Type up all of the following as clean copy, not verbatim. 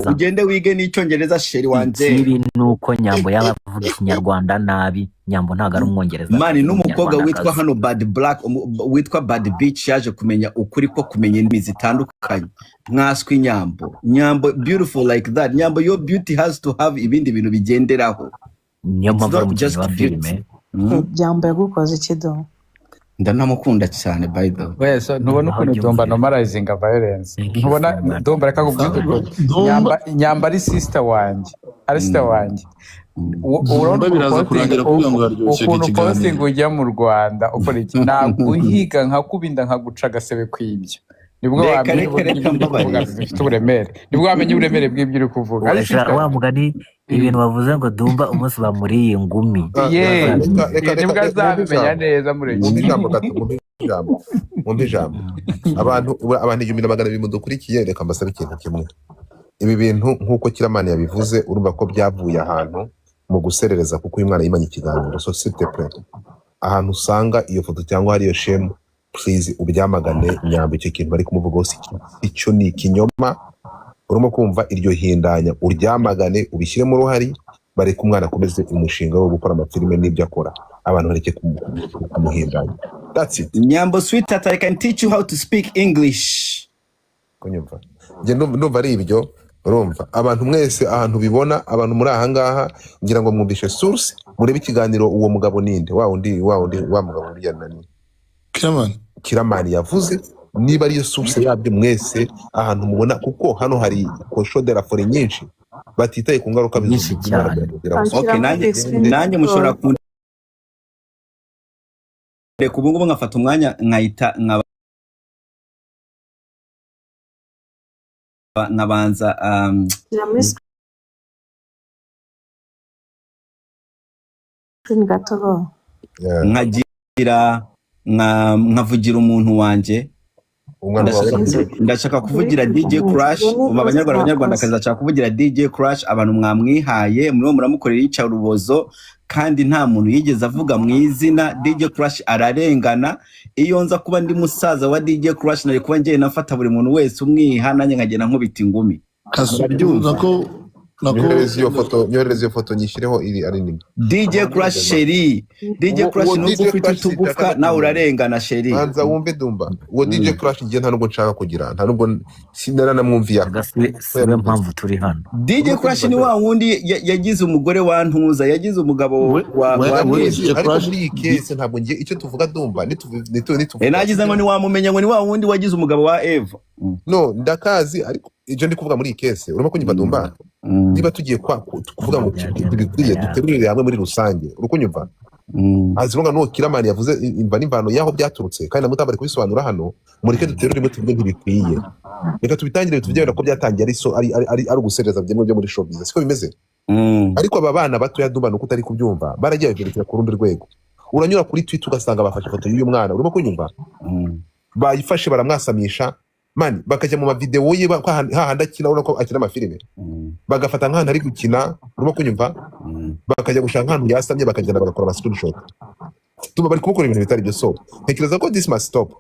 ugende wige n'icyongereza sheri wanje. Ikibi nuko Nyambo yaba avuga ikinyarwanda nabi. Nyambo ntago ari umwongereza. Mani n'umukobwa witwa hano Bad Black witwa Bad Beach yaje kumenya ukuri ko kumenya indimi zitandukanye. Mwaswi Nyambo beautiful like that. Nyambo, your beauty has to have ibindi bintu bigenderaho. Niyo mpamvu umukinnyi wa filime. Nyambo yagukoze ikido. Ndanamukunda cyane by the way. So ntubona ukuntu Domba normalizing violence. Ntubona Domba reka kuvuga Nyamba ari sister wanjye. Ari sister wanjye. Urumva biraza kurangira kugira ngo aryoshye ikiganiro. Posting ujya mu Rwanda ukora iki? Naguhiga nkakubinda nkaguca agasebe kwibyo. Nibwo wamenye uburemere. Nibwo wamenye uburemere bw'ibyo uri kuvuga. Wa mugani ibintu bavuze ngo Dumba umunsi bamuriye ingumi. Nibwo azabimenya neza mureke. Mu ijambo abantu 1200 mudukurikiye, reka mbasabe ikintu kimwe. Ibi bintu nkuko Kiramani yabivuze urumva ko byavuye ahantu mu guserereza kuko uyu mwana yimanye ikiganiro. So s'il te plaît, ahantu usanga iyo foto cyangwa hari iyo shame, please ubyamagane. Nyambo icyo kintu bari kumuvugaho icyo ni ikinyoma. Urimo kumva iryo hindanya, uryamagane ubishyire mu ruhari, bareke umwana akomeze umushinga wo gukora amafilime n'ibyo akora. Abantu bareke kumuhindanya. That's it. Nyambo sweetheart, I can teach you how to speak English. Kunyumva nge ndumva ari ibyo. Urumva abantu mwese ahantu bibona, abantu muri aha ngaha ngira ngo mwumvishe source, murebe ikiganiro uwo mugabo ninde wa mugabo uri yanani Kiramani yavuze. Niba ariyo source yabyo mwese ahantu mubona, kuko hano hari koshodera fore nyinshi batitaye ku ngaruka bizugera. Okay, nanjye mushobora reka ubu ngubu nkafata umwanya nkabanza nkavugira umuntu wanje. Ndashaka kuvugira DJ Crash. Abanyarwanda ndashaka kuvugira DJ Crash. Abantu mwamwihaye muri muramukorera ica urubozo, kandi nta muntu yigeze avuga mu izina. DJ Crash ararengana. Iyo nza kuba ndi musaza wa DJ Crash nari kuba ngiye nafata buri muntu wese umwiha, nanjye nkagenda nkubita ingumi. Kasubiza ko nyoreze iyo foto nyishyireho iri ari nini. DJ Crash sheri. DJ Crash nuko ufite utugufwa nawe urarengana sheri. Banza wumve Dumba. Uwo DJ Crash ngiye nta nubwo nshaka kugira, nta nubwo sinara namwumviye. Sibe mpamvu turi hano. DJ Crash ni wa wundi yagize umugore wa Ntuza, yagize umugabo wa ariko muri iyi case ntabwo ngiye icyo tuvuga Dumba nagize ngo ni wamumenya ngo ni wa wundi wagize umugabo wa Eva. No ndakazi, ariko icyo ndi kuvuga muri iyi case urimo kunyumva Dumba. Niba tugiye kuvuga ngo tubikwiye duterurire hamwe muri rusange, urukunyumva. Azirunga no Kiramani yavuze imva n'imvano yaho byaturutse, kandi namutambare kubisobanura hano. Mureke duterure imwe tuvuge ntibikwiye. Reka tubitangire tuvyera ko byatangiye ari ugusereza byemwe byo muri showbiz, siko bimeze. Ariko aba bana batoya Dumba nuko utari kubyumva, baragiye berekera ku rundi rwego. Uranyura kuri Twitter ugasanga bafashe foto y'uyu mwana, urimo kunyumva. Bayifashe baramwasamisha. Mani bakajya mu mavideo ye hahanda akina, urako akina amafilime. Bagafata nk'ahantu ari gukina, urimo kunyumva. Bakajya gushaka nk'ahantu yasamye, bakagenda bagakora ama screenshot. Dumba bari kumukora ibintu bitari byo. So ntekereza ko this must stop.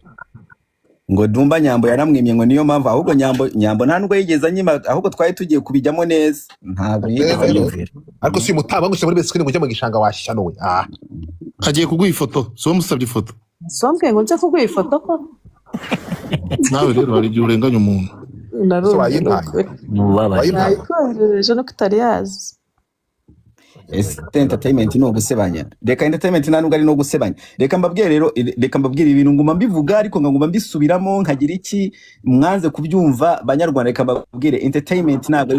Ngo Dumba Nyambo yaramwimye ngo niyo mpamvu, ahubwo Nyambo nta nubwo yigeze anyima, ahubwo twari tugiye kubijyamo neza. Ntabwo yigeze yumvira. Ariko si mutaba ngushe muri bese ngo njye mu gishanga washyanowe. Agiye kuguha ifoto, so musabye ifoto. Sombwe ngo nze kuguha ifoto ko. Nawe rero hari igihe urenganya umuntu. Ejo no kutariyazi. Entertainment no gusebanya. Reka entertainment nta nubwo ari no gusebanya. Reka mbabwire ibintu nguma mbivuga, ariko nguma mbisubiramo nkagira iki mwanze kubyumva. Banyarwanda reka mbabwire entertainment ntabwo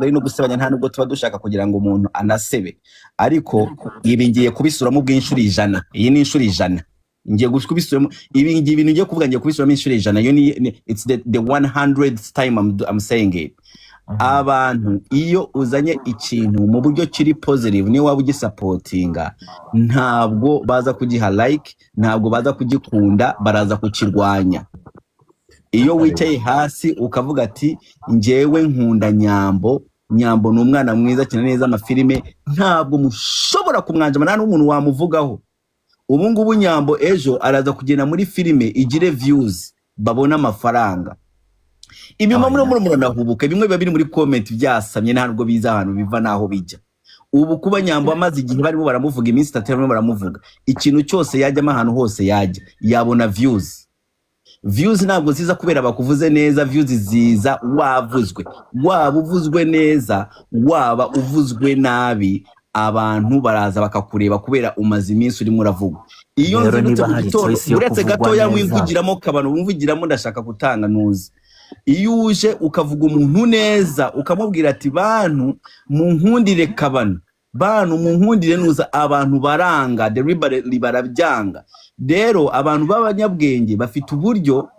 ari no gusebanya, nta nubwo tuba dushaka kugira ngo umuntu anasebe. Ariko ibi ngiye kubisuramo bw'inshuro 100. Iyi ni inshuro 100. Ngiye kubisubiramo ibi bintu ngiye kuvuga, ngiye kubisuramo inshuro 100. Yo ni it's the 100th time I'm saying it. Abantu iyo uzanye ikintu mu buryo kiri positive, ni waba ugisupportinga, ntabwo baza kugiha like, ntabwo baza kugikunda, baraza kukirwanya. Iyo wicaye hasi ukavuga ati njyewe nkunda Nyambo ni umwana mwiza cyane neza amafilime, ntabwo mushobora kumwanjama, nta n'umuntu wamuvugaho. Ubu ngubu Nyambo ejo araza kugenda muri filime igire views, babona amafaranga. ibyuma muri muranahubuka bimwe biba biri muri comment byasamye ntabwo biza ahantu biva naho bijya. Ubu kuba Nyambo amaze igihe barimo baramuvuga iminsi 3 barimo baramuvuga ikintu cyose yajyamo ahantu hose yajya yabona views ntabwo ziza kubera bakuvuze neza, views ziza wavuzwe, waba uvuzwe neza waba uvuzwe nabi, abantu baraza bakakureba kubera umaze iminsi urimo uravuga. Iyo nzindutse ku gitondo uretse gatoya mwimvugiramo kabano mwumvugiramo ndashaka gutanga nuzi. Iyo uje ukavuga umuntu neza ukamubwira ati bantu munkundire kabano, bantu munkundire nuza, abantu baranga deliberately barabyanga. Rero abantu b'abanyabwenge bafite uburyo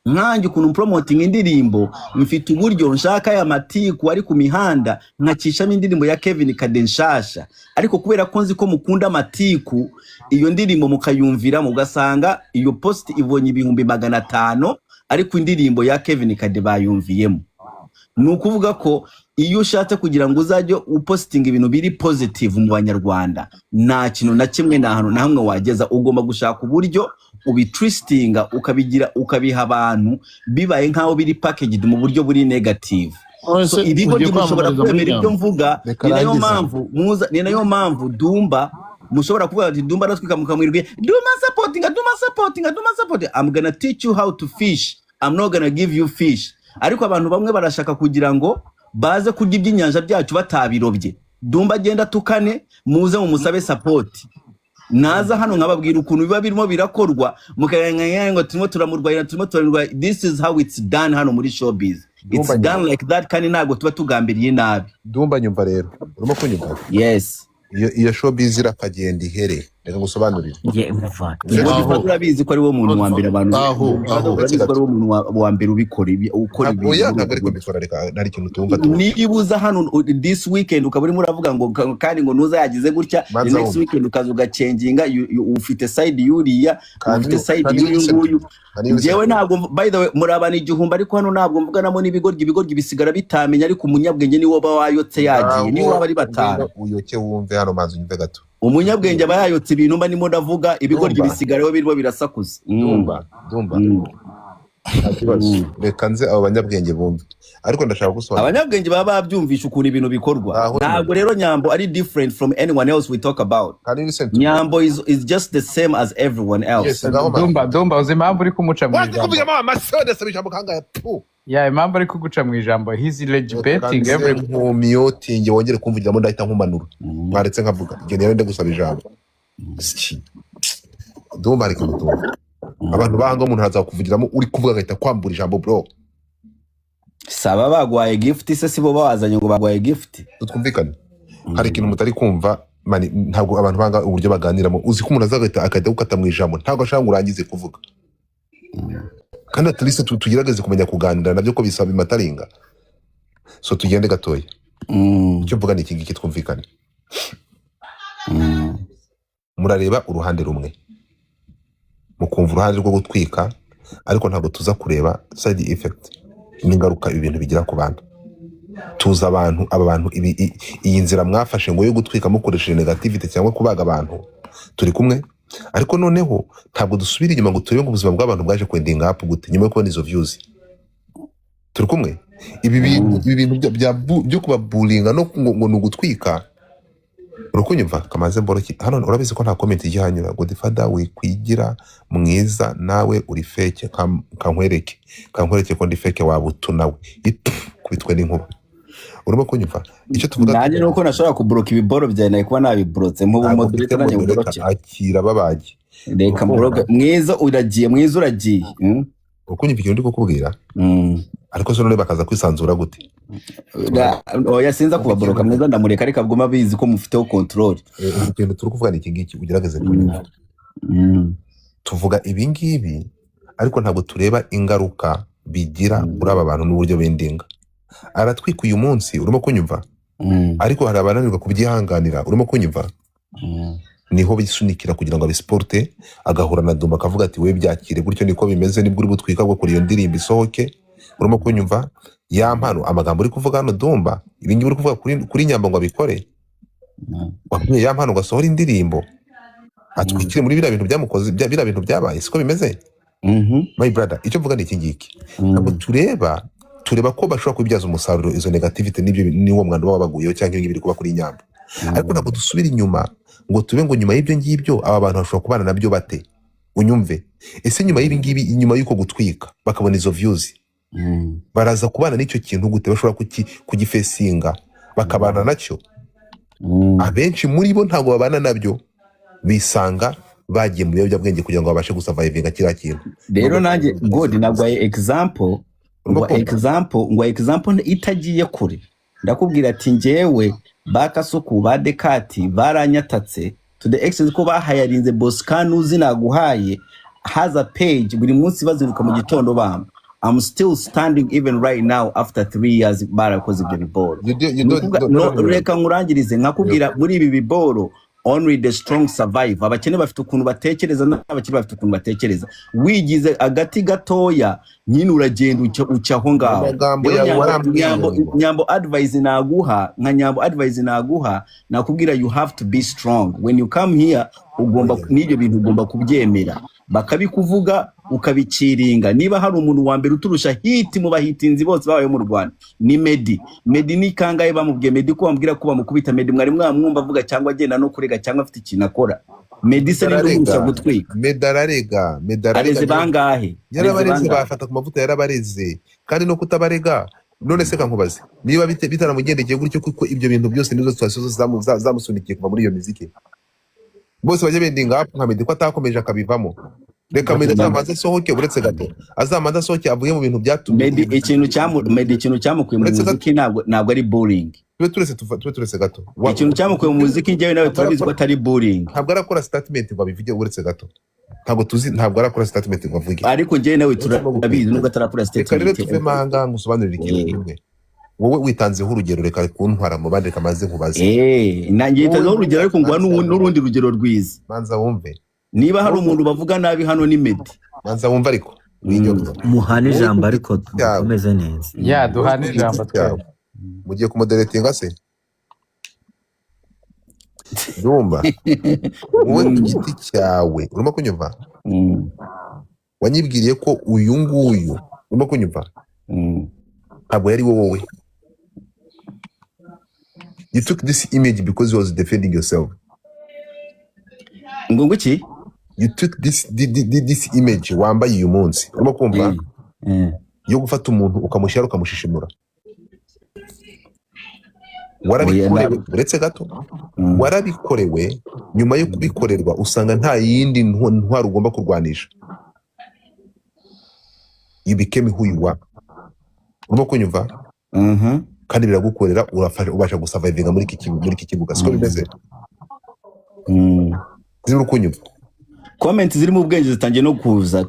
nkanjye ukuntu promoting indirimbo, mfite uburyo nshaka ya matiku ari ku mihanda nkakishamo indirimbo ya Kevin Kadenshasha, ariko kubera ko nzi ko mukunda amatiku iyo ndirimbo mukayumvira mugasanga iyo post ibonye 500 ariko indirimbo ya Kevin Kade bayumviyemo. Nukuvuga ko iyo ushatse kugira ngo uzajye uposting ibintu biri positive mu Banyarwanda nta kintu na kimwe na hano na hamwe wageza, ugomba gushaka uburyo ubitwistinga ukabiha abantu bibaye nkaho biri packaged mu buryo buri negative. So ibigo gishobora kwemera ibyo mvuga, ni nayo mpamvu Dumba mushobora kuvuga ati Dumba ratwika mukamwirwe Dumba supporting. I'm gonna teach you how to fish, I'm not gonna give you fish. Ariko abantu bamwe barashaka kugira ngo baze kurya iby'inyanja byacu batabirobye. Dumba agenda tukane muze mu musabe support. Naza hano nkababwira ukuntu biba birimo birakorwa mukayanganya ngo turimo turamurwanya. This is how it's done hano muri showbiz. It's done like that, kandi ntabwo tuba tugambiriye nabi. Dumba nyumva rero urimo kunyumva? Yes. Iyo showbiz irakagenda ihere, reka ngusobanurire. Urabizi ko ari wo muntu wa mbere abantu urabizi ko ari wo muntu wa mbere ukora ibi. Ntabwo ariko mbikora, reka nari ikintu tumva. Nibuza hano this weekend ukaba urimo uravuga ngo kandi ngo nuza yagize gutya, next weekend ukaza ugacenginga, ufite side yuriya, ufite side y'uyu. Jewe ntabwo, by the way, murabana igihumbi ariko hano ntabwo mvuganamo n'ibigoryi bisigara bitamenya, ariko umunyabwenge ni wo bayotse yagiye, ni wo bari batara. Uyoke wumve hano manzi unyumve gato. Umunyabwenge aba yayotse ibintu mba nimo ndavuga, ibigoryi bisigara bo birimo birasakuza. Dumba reka nze abo banyabwenge bumve, ariko ndashaka gusobanura abanyabwenge baba babyumvisha ukuntu ibintu bikorwa. Ntabwo rero Nyambo ari different from anyone else we talk about. Nyambo is just the same as everyone else. Dumba uzi impamvu uri kumuca mu ijambo? Impamvu ari kuguca mu ijambo, he's legislating every mutinge wongere kumvugiramo ndahita nkumanura. Mwaretse nkavuga igihe nende gusaba ijambo. Dumba ari kumutumva. Abantu banga umuntu haza kuvugiramo uri kuvuga gahita kwambura ijambo bro. Saba bagwaye gift se sibo bawazanye ngo bagwaye gift. Twumvikane. Hari ikintu mutari kumva, ntabwo abantu banga uburyo baganiramo. Uzi ko umuntu azagahita akajya gukata mu ijambo, ntabwo ashaka ngo urangize kuvuga. Kandi at least tugerageze kumenya kuganira nabyo ko bisaba imataringa. So tugende gatoya. Icyo mvuga ni iki ngiki twumvikane. Murareba uruhande rumwe, mukumva uruhande rwo gutwika, ariko ntabwo tuza kureba side effect, n'ingaruka ibintu bigira ku bantu. Tuza abantu, aba bantu iyi nzira mwafashe ngo yo gutwika mukoresheje negativity cyangwa kubaga abantu, turi kumwe. Ariko noneho ntabwo dusubira inyuma ngo turebe ngo ubuzima bw'abantu bwaje kwendinga up gute nyuma yo kubona izo views. Turi kumwe. Ibi bintu byo kubabulinga no ngo nugutwika, urukunyumva kamaze mboroki hano. Urabizi ko nta comment igihanyura ngo Godfather wikwigira mwiza nawe uri fake, kankwereke ko ndi fake wabutu nawe kubitwe n'inkuba. Urimo kunyumva icyo tuvuga? Nanjye nuko nashobora kublock ibiboro byawe nayo kuba nabibrotse nk'ubu moderator nanye ngoroke akira babaje. Reka mboroga mwiza uragiye. Ukunyumva ikintu ndi kukubwira. Ariko so none bakaza kwisanzura gute? Oya sinza kubaboroka mwiza ndamureka ariko bwoma bizi ko mufiteho control. Ikintu turi kuvuga ni iki ngiki ugerageze kunyumva. Tuvuga ibi ngibi ariko ntabwo tureba ingaruka bigira kuri aba bantu n'uburyo bendinga. Aratwika uyu munsi, urimo kunyumva? Ariko hari abananirwa kubyihanganira, urimo kunyumva? Niho bisunikira kugira ngo abisporte, agahura na Dumba akavuga ati we byakire gutyo niko bimeze, nibwo uri butwika bwo kuri iyo ndirimbo isohoke. Urimo kunyumva? Ya mpano amagambo uri kuvuga hano Dumba, ibi ngibi uri kuvuga kuri Nyambo ngo abikore. Wabwiye ya mpano gasohora indirimbo atwikire muri biriya bintu byamukoze, biriya bintu byabaye, siko bimeze? my brother icyo mvuga ni iki ngiki ntabwo tureba ko bashobora kubibyaza umusaruro izo negativity n'ibyo niwo mwanda baba baguyeho cyangwa ibingi biri kuba kuri Nyambo ariko ntabwo dusubira inyuma ngo tube ngo nyuma y'ibyo ngibyo aba bantu bashobora kubana nabyo bate unyumve ese nyuma y'ibi ngibi inyuma y'uko gutwika bakabona izo views baraza kubana n'icyo kintu gute bashobora kugifesinga bakabana nacyo abenshi muri bo ntabwo babana nabyo bisanga bagiye mu biyobyabwenge kugira ngo babashe gusurvivinga kiriya kintu rero nanjye God nagwaye example itagiye kure ndakubwira ati njyewe bakasuku ba Dekati baranyatatse to the extent ko bahayarinze Boscan naguhaye has a page buri munsi baziruka mu gitondo bamba I'm still standing even right now after 3 years barakoze ibyo biboro reka nkurangirize nkakubwira muri ibi biboro only the strong survive abakene bafite ukuntu batekereza n'abakire bafite ukuntu batekereza wigize agati gatoya nyine uragenda ucaho ngaho Nyambo advice naguha nakubwira you have to be strong when you come here ugomba n'ibyo bintu ugomba kubyemera bakabikuvuga ukabikiringa niba hari umuntu wa mbere uturusha hit mu bahitinzi bose babaye mu Rwanda ni Meddy ni kangaye bamubwiye Meddy ko bamubwira ko bamukubita Meddy mwari mwamwumva avuga cyangwa agenda no kurega cyangwa afite ikintu akora Meddy se n'urusha gutwika Medararega areze bangahe yarabareze bafata ku mavuta yarabareze kandi no kutabarega none se kankubaze niba bitaramugendekeye gutyo kuko ibyo bintu byose nizo twasizo zamusunikiye kuva muri iyo muziki bose bajye bendinga nka Meddy ko atakomeje akabivamo reka Meddy azamaze sohoke uretse gato azamaze sohoke avuye mu bintu byatumye Meddy ikintu cyamukuye mu muziki ntabwo ari bullying turetse gato ikintu cyamukuye mu muziki njyewe nawe turabizi ko atari bullying ntabwo arakora statement ngo abivuge uretse gato ntabwo arakora statement ngo avuge ariko njyewe nawe turabizi nubwo atarakora statement reka tuve mahanga ngusobanurira ikintu kimwe wowe witanzeho urugero reka kuntwara mu bandi kamaze nkubaze nanjye yitanzeho urugero ariko ngo n'urundi rugero rwiza manza wumve niba hari umuntu bavuga nabi hano ni Meddy manza wumve ariko muhane ijambo ariko tumeze neza duhane ijambo twawe mugiye kumoderatinga se ndumva wowe ku giti cyawe urimo kunyumva wanyibwiriye ko uyu nguyu urimo kunyumva ntabwo yari wowe you took this image because you was defending yourself nguki you took this image wambaye uyu munsi urimo kumva yo gufata umuntu ukamushyira ukamushishimura warabikorewe uretse gato warabikorewe nyuma yo kubikorerwa usanga nta yindi ntwaro ugomba kurwanisha you became who you are urimo kunyumva kandi biragukorera ubasha gusurvivinga muri iki kibuga siko bimeze ziri kunyumva comment ziri mu bwenge zitangiye no kuza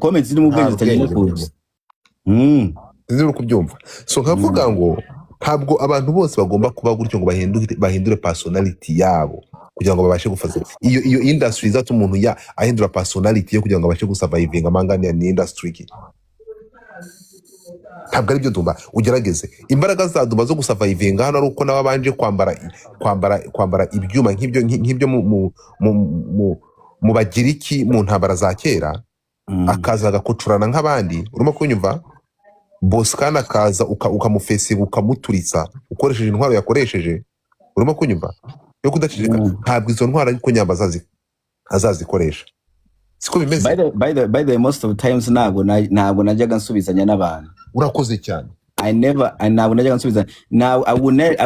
ziri kubyumva so nkavuga ngo ntabwo abantu bose bagomba kuba gutyo ngo bahindure personality yabo kugira ngo babashe gufata iyo industry izatu umuntu ahindura personality yo kugira ngo abashe gusurvivinga amangane ni industry ki ntabwo ari byo Dumba ugerageze imbaraga za Dumba zo gusurvivinga hano ari uko nawe abanje kwambara ibyuma nk'ibyo mu bagiriki mu ntambara za kera akaza agakucurana nk'abandi urimo kunyumva Boscan akaza ukamufesinga ukamuturitsa ukoresheje intwaro yakoresheje urimo kunyumva yo kudaceceka ntabwo izo ntwaro ariko Nyambo azazikoresha siko bimeze by the most of times ntabwo najyaga nsubizanya n'abantu urakoze cyane ntabwo najyaga nsubizanya now I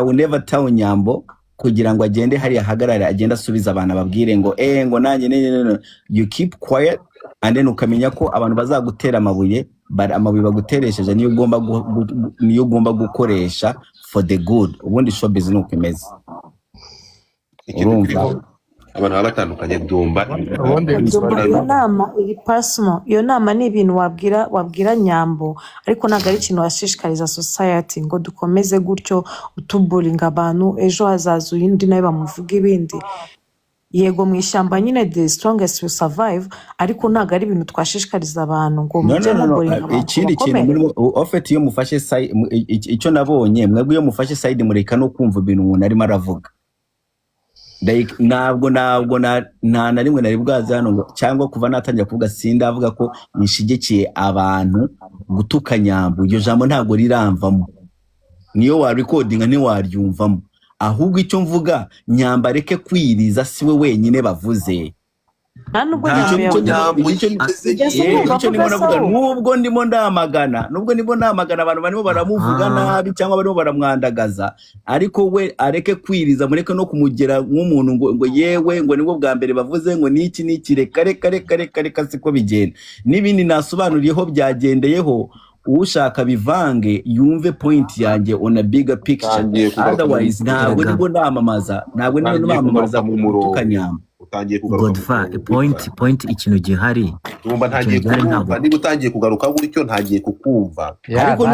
will never tell Nyambo kugira ngo agende hari ahagarara agenda asubiza abantu ababwire ngo ngo nanjye you keep quiet and then ukamenya ko abantu bazagutera amabuye baguteresheje niyo ugomba gukoresha for the good ubundi showbiz nuko imeze urumva abantu baba batandukanye Dumba iyo nama iri personal iyo nama ni ibintu wabwira Nyambo ariko ntabwo ari ikintu washishikariza society ngo dukomeze gutyo utuburinga abantu ejo hazaza uyindi nawe bamuvuga ibindi yego mu ishyamba nyine the strongest will survive ariko ntabwo ari ibintu twashishikariza abantu ngo mujye muburinga abantu ikindi kintu ofete iyo mufashe side icyo nabonye mwebwe iyo mufashe side mureka no kumva ibintu umuntu arimo aravuga ntabwo nta na rimwe nari bwaze hano ngo cyangwa kuva natangira kuvuga sindavuga ko nishigikiye abantu gutuka Nyambo. Iryo jambo ntabwo riramvamo, niyo wa recordinga ntiwaryumvamo, ahubwo icyo mvuga Nyambo areke kwiriza siwe wenyine bavuze. nubwo ndimo ndamagana abantu barimo baramuvuga nabi cyangwa barimo baramwandagaza, ariko we areke kwiriza, mureke no kumugera nk'umuntu ngo yewe ngo nibwo bwa mbere bavuze ngo niki reka siko bigenda. N'ibindi nasobanuriyeho byagendeyeho, ushaka bivange yumve point yanjye on a bigger picture, otherwise ntabwo nibwo namamaza gutuka Nyambo. Godfa point ikintu gihari Dumba ntagiye kukumva, niba utangiye kugaruka gutyo ntagiye kukumva. Ariko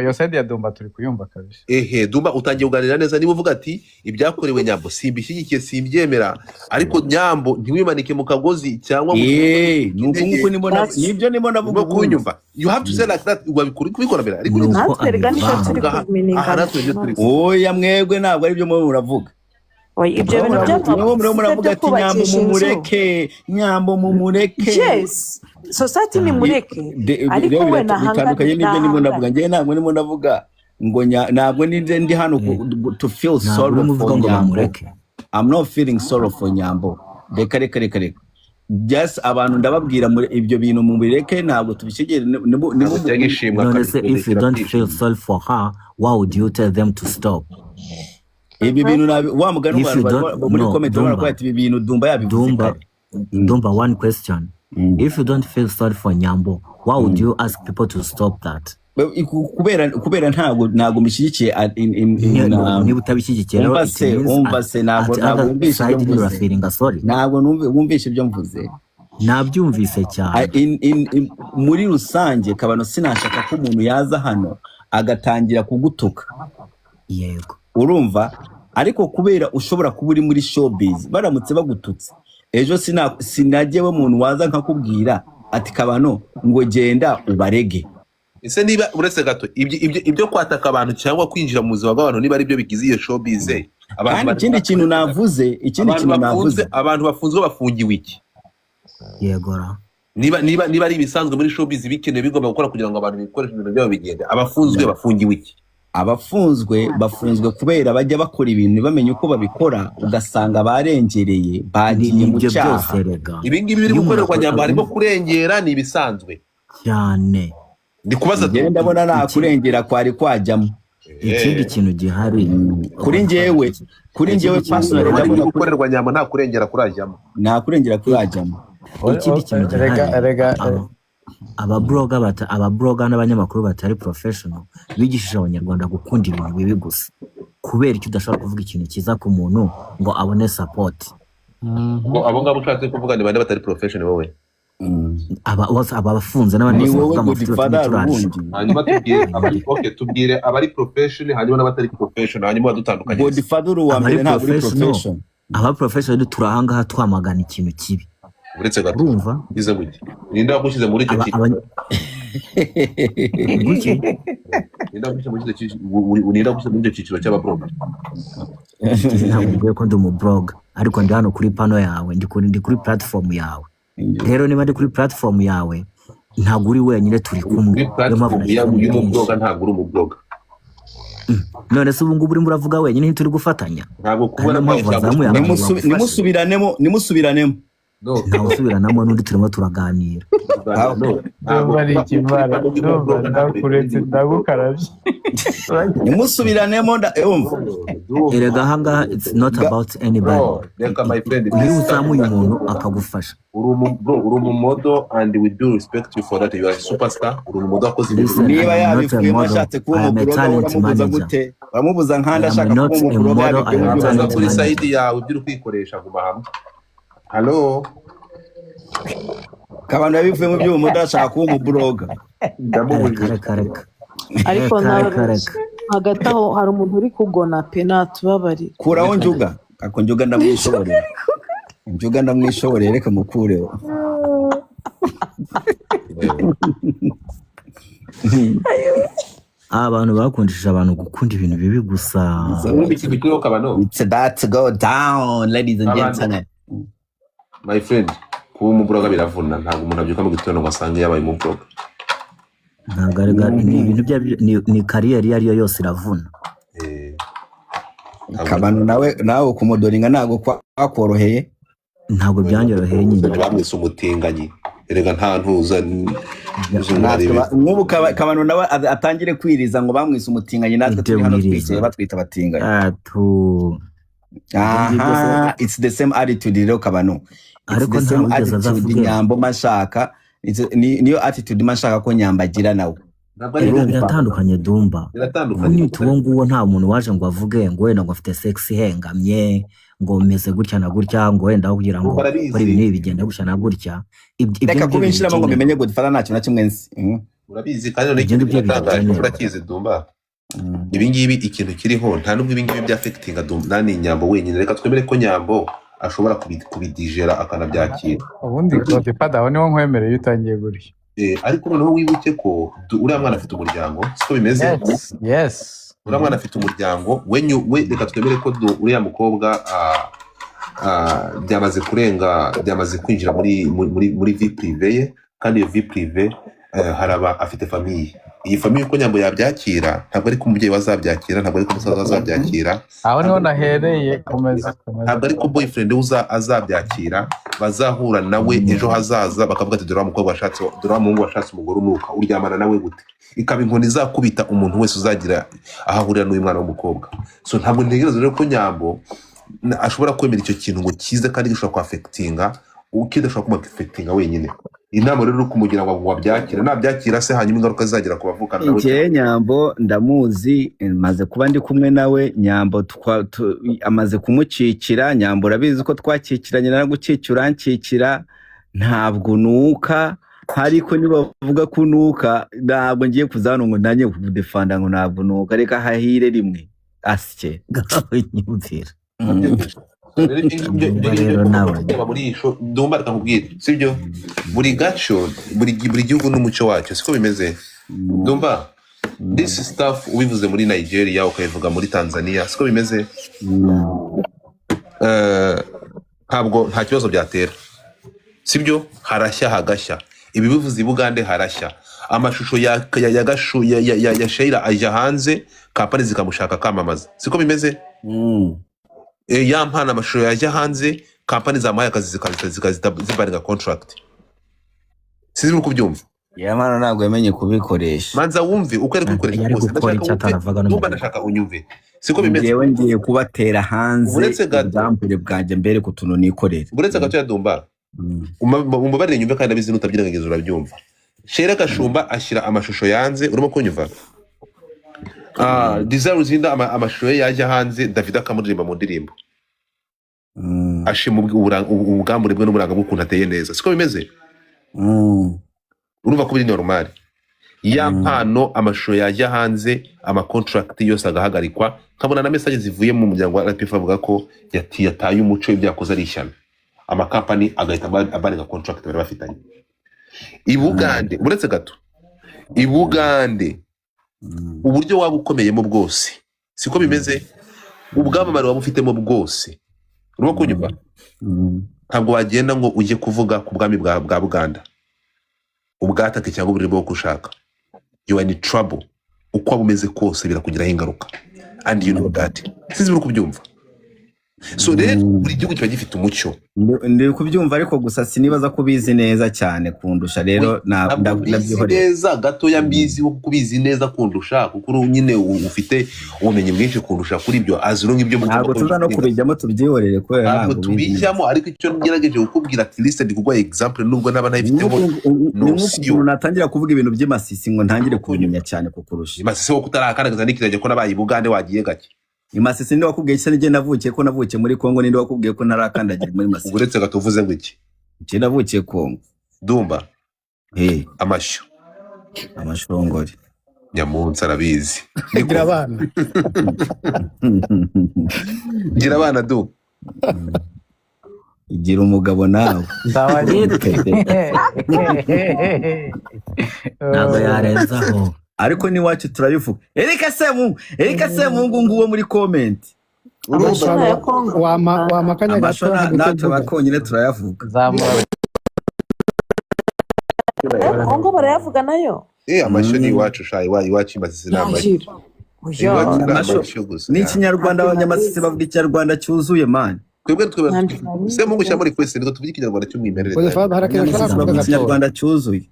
yo side ya Dumba turi kuyumva kabisa. Dumba utangiye kuganira neza, niba uvuga ati ibyakorewe Nyambo simbishyigikiye simbyemera, ariko Nyambo ntiwimanike mu kagozi cyangwa nuko nibyo nimo navuga kunyumva. You have to say like that, kubikora mbere. Ariko oya mwebwe ntabwo ari byo muravuga. Ibyo bintu by'amaboko muravuga ati Nyambo mumureke. Yes, society ni mureke. Ariko we nahanganye n'ibyo nimo navuga. Ngiye ntabwo nimo navuga ngo ntabwo ndi hano to feel sorry for Nyambo. I'm not feeling sorry for Nyambo. Reka. Just abantu ndababwira muri ibyo bintu mubireke, ntabwo tubishegere if you don't feel sorry for her, why would you tell them to stop? Ibi bintu wa mugani muri comment barakora ati ibi bintu Dumba yabivuze. Dumba, one question. If you don't feel sorry for Nyambo, why would you ask people to stop that? Kubera ntabwo mishyigikiye niba utabishyigikiye umvase ntabwo wumvishe ibyo mvuze. Nabyumvise cyane. Muri rusange kabano sinashaka ko umuntu yaza hano agatangira kugutuka. Yego. Urumva, ariko kubera ushobora kuba uri muri showbiz baramutse bagututse ejo sinagewe umuntu waza nkakubwira ati kabano ngo genda ubarege. Ese niba uretse gato ibyo kwataka abantu cyangwa kwinjira mu buzima bw'abantu niba ari byo bigize iyo showbiz, ikindi kintu navuze abantu bafunzwe bafungiwe iki? Yegora. Niba ari ibisanzwe muri showbiz bikenewe bigomba gukora kugira ngo abantu bikoreshe ibintu byabo bigende, abafunzwe bafungiwe iki? Bafunzwe kubera bajya bakora ibintu bamenye uko babikora, ugasanga barengereye bagiye mu cyaha. Ibi ngibi biri gukorerwa Nyambo harimo kurengera, ni ibisanzwe cyane. Ndi kubaza ndabona nta kurengera kwari kwajyamo. Ikindi kintu gihari kuri njyewe personally ndabona gukorerwa Nyambo nta kurengera kurajyamo. Ikindi kintu gihari ababloga n'abanyamakuru batari professional bigishije abanyarwanda gukunda ibintu bibi gusa, kubera icyo udashobora kuvuga ikintu cyiza ku muntu ngo abone support. Abo ngabo ushatse kuvuga ni bande batari professional wowe? Abafunze n'abandi bavuga hanyuma tubwire abari professional hanyuma n'abatari professional, hanyuma badutandukanye. Godfather wa mbere ntabwo ari professional. Aba professional turahangaha twamagana ikintu kibi. Uretse gato urumva bize gute ninda wagushyize muri icyo kintu ninda wagushyize muri icyo cyiciro cy'ababloga. Ntabwo ko ndi umublog, ariko ndi hano kuri pano yawe, ndi kuri platform yawe. Rero niba ndi kuri platform yawe ntabwo uri wenyine, turi kumwe. Umubloga ntabwo uri umubloga. None se ubu ngubu urimo uravuga wenyine ntituri gufatanya? Ntabwo kubona nimusubiranemo ntawe usubiranamo n'undi turimo turaganira. Nimusubiranemo erega ahangaha it's not about anybody. Iyo uzamuye umuntu akagufasha uri umumodo, and we do respect you for that. You are a superstar. Uri umumodo akoze niba yabifuyemo ashatse kuba umukuru gute bamubuza nkanda ashaka kuba umukuru yabivuze kuri side yawe ibyo uri kwikoresha guma hamwe. Hello kabano yabivuye mu by'uwo muda ashaka kuba umubloga. Ariko hagati aho hari umuntu uri kugona pe natubabari. Kuraho Njuga, ako Njuga ndamwishoboreye reka mukureho. abantu bakundishije abantu gukunda ibintu bibi gusa. It's about to go down, ladies and gentlemen. My friend, kuba umubroga biravuna, ntabwo umuntu abyuka mu gitondo ngo asange yabaye umubroga. Ntabwo ni ibintu ni kariyeri ariyo yose iravuna. Kabano nawe kumudoringa ntabwo kwakoroheye. Ntabwo byanyoroheye nyine. Bamwise umutinganyi. Erega nta ntuza nk'ubu Kabano nawe atangire kwiriza ngo bamwise umutinganyi natwe turi hano twicaye batwita abatinganyi. It's the same attitude rero Kabano. It's the same attitude Nyambo mashaka. Niyo attitude mashaka ko Nyambagira nawe. Biratandukanye Dumba. Unyita uwo nguwo nta muntu waje ngo avuge ngo wenda ngo afite sex ihengamye ngo meze gutya na gutya ngo wenda kugira ngo bari ibintu bigenda gutya na gutya. Reka kubinshiramo ngo bimenye Godfather ntacyo na kimwe nzi. Urabizi kandi none ikintu gitangaje urakize Dumba. Ibi ngibi ikintu kiriho nta nubwo ibi ngibi bya affectinga Dumba ni Nyambo wenyine. Reka twemere ko Nyambo ashobora kubidigera akanabyakira. Ubundi Godfather aho niho nkwemereye utangiye gutya. Ariko noneho wibuke ko uriya mwana afite umuryango siko bimeze. Yes. Uriya mwana afite umuryango we reka twemere ko uriya mukobwa byamaze kwinjira muri vie privé ye kandi iyo vie privé haraba afite famille. Iyi famille uko Nyambo yabyakira ntabwo ari ko umubyeyi wazabyakira, ntabwo ari ko umusaza wazabyakira. Aho niho nahereye komeza. Ntabwo ari ko boyfriend azabyakira, bazahura nawe ejo hazaza bakavuga ati dore umukobwa washatse, dore umuhungu washatse umugore unuka, uryamana nawe gute? Ikaba inkoni izakubita umuntu wese uzagira ahahurira n'uyu mwana w'umukobwa. So ntabwo ntegereza rero ko Nyambo ashobora kwemera icyo kintu ngo kize kandi gishobora ku affectinga ukidashobora kuma affectinga wenyine. Inama rero kumugira ngo wabyakira nabyakira se hanyuma ingaruka zizagira ku bavukana nawe. Ngiye Nyambo ndamuzi maze kuba ndi kumwe nawe. Nyambo amaze kumucikira. Nyambo urabizi ko twakikiranye na gukikira urankikira ntabwo nuka, ariko niba bavuga ko nuka ntabwo ngiye kuzana ngo nanye kudefanda ngo ntabwo nuka. Reka hahire rimwe asike nyumvira. Dumba akamubwira sibyo buri gaco buri gihugu n'umuco wacyo siko bimeze. Dumba this stuff ubivuze muri Nigeria ukayivuga muri Tanzania siko bimeze. Ntabwo nta kibazo byatera sibyo, harashya hagashya. Ibi bivuze Bugande harashya, amashusho ya gashu ya Sheila aja hanze, kampani zikamushaka kamamaza siko bimeze. Yampana amashusho yajya hanze, kampani zamuhaye akazi zikazibaringa contract. Sizi muri kubyumva. Yamana ntabwo yamenye kubikoresha. Manza wumve uko ari kubikoresha kose. Ndumva ndashaka unyumve siko bimeze. Yewe ngiye kubatera hanze example bwanjye mbere ku tuntu nikorera. Buretse gato ya Dumba umbabarire nyumve kandi abizi nutabyirangageza urabyumva. Sheila Kashumba ashyira amashusho yanze, urimo kunyumva. Desire Uzinda amashusho yajya hanze, David akamuririmba mu ndirimbo. Ashima ubwambure bwe n'uburanga bw'ukuntu ateye neza siko bimeze. Urumva ko biri normal. Ya mpano amashusho yajya hanze, ama contract yose agahagarikwa, nkabona na message zivuye mu muryango wa RPF avuga ko yataye umuco ibyakoze ari ishyano. Ama company agahita abanega contract bari bafitanye. Ibugande buretse gato. Ibugande uburyo waba ukomeyemo bwose siko bimeze, ubwamamare waba ufitemo bwose urimo kunyumva. Ntabwo wagenda ngo ujye kuvuga ku bwami bwa Buganda ubwatake cyangwa uburyo bwo kushaka. You are in trouble. Uko waba umeze kose birakugiraho ingaruka, and you know that. Sizi buri kubyumva. So rero buri gihugu kiba gifite umucyo. Ndi kubyumva ariko gusa sinibaza ko bizi neza cyane kundusha. Rero ndabyihorera neza gato ya mbizi wo kubizi neza kundusha kuko nyine ufite ubumenyi bwinshi kundusha kuri ibyo azuro nk'ibyo ntabwo tuza no kubijyamo tubyihorere ko ntabwo tubijyamo. Ariko icyo ngerageje kukubwira at least ndi kugwa example nubwo naba nayifitemo no natangira kuvuga ibintu by'Imasisi ngo ntangire kubimenya cyane kukurusha. Imasisi wo kutarakanagaza n'ikirage ko nabaye Bugande wagiye gake. Imasisi ndi wakubwiye cyane nge navukiye ko navukiye muri Kongo, nindi wakubwiye ko narakandagira muri Masisi. Uretse gatuvuze ngo iki nge navukiye Kongo. Dumba amashyo amashongori Nyamunsi arabizi. Gira abana gira abana du igira umugabo nawe ntabwo yarenzaho. ariko ni wacu turabivuga. Erika Semungu nguwo muri comment. Amashara ya Kongo wamakanya gato natwe bakonyine turayavuga. Kongo barayavuga nayo. Amasho ni iwacu sha iwacu imasisi n'amashi. Ni Ikinyarwanda abanyamasizi bavuga Ikinyarwanda cyuzuye man. Twebwe Semungu cyamuri kwese niko tuvuga Ikinyarwanda cy'umwimerere. Ikinyarwanda cyuzuye.